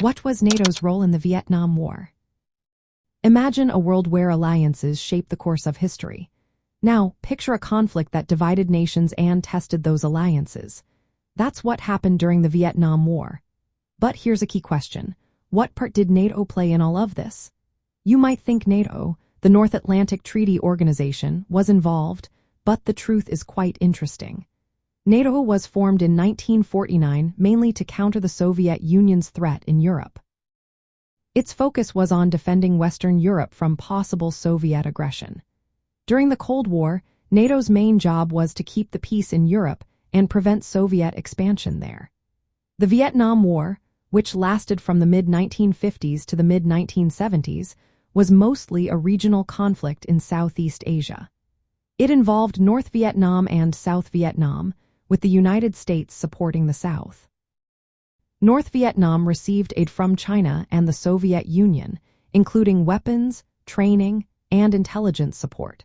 What was NATO's role in the Vietnam War? Imagine a world where alliances shape the course of history. Now, picture a conflict that divided nations and tested those alliances. That's what happened during the Vietnam War. But here's a key question. What part did NATO play in all of this? You might think NATO, the North Atlantic Treaty Organization, was involved, but the truth is quite interesting. NATO was formed in 1949 mainly to counter the Soviet Union's threat in Europe. Its focus was on defending Western Europe from possible Soviet aggression. During the Cold War, NATO's main job was to keep the peace in Europe and prevent Soviet expansion there. The Vietnam War, which lasted from the mid-1950s to the mid-1970s, was mostly a regional conflict in Southeast Asia. It involved North Vietnam and South Vietnam, with the United States supporting the South. North Vietnam received aid from China and the Soviet Union, including weapons, training, and intelligence support.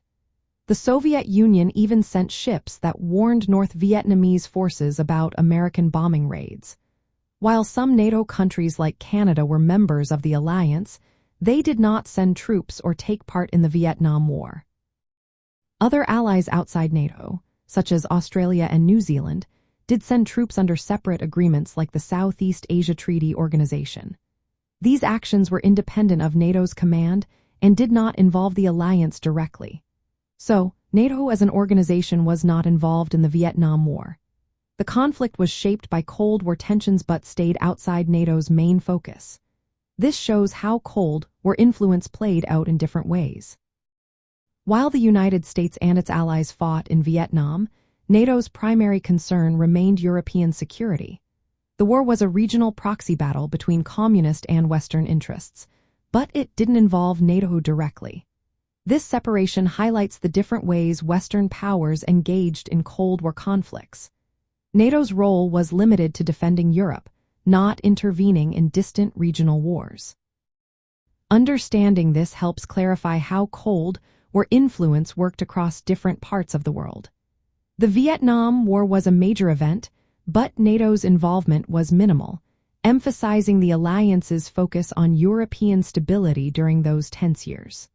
The Soviet Union even sent ships that warned North Vietnamese forces about American bombing raids. While some NATO countries like Canada were members of the alliance, they did not send troops or take part in the Vietnam War. Other allies outside NATO, such as Australia and New Zealand, did send troops under separate agreements like the Southeast Asia Treaty Organization. These actions were independent of NATO's command and did not involve the alliance directly. So, NATO as an organization was not involved in the Vietnam War. The conflict was shaped by Cold War tensions but stayed outside NATO's main focus. This shows how Cold War influence played out in different ways. While the United States and its allies fought in Vietnam, NATO's primary concern remained European security. The war was a regional proxy battle between communist and Western interests, but it didn't involve NATO directly. This separation highlights the different ways Western powers engaged in Cold War conflicts. NATO's role was limited to defending Europe, not intervening in distant regional wars. Understanding this helps clarify how Cold War influence worked across different parts of the world. The Vietnam War was a major event, but NATO's involvement was minimal, emphasizing the alliance's focus on European stability during those tense years.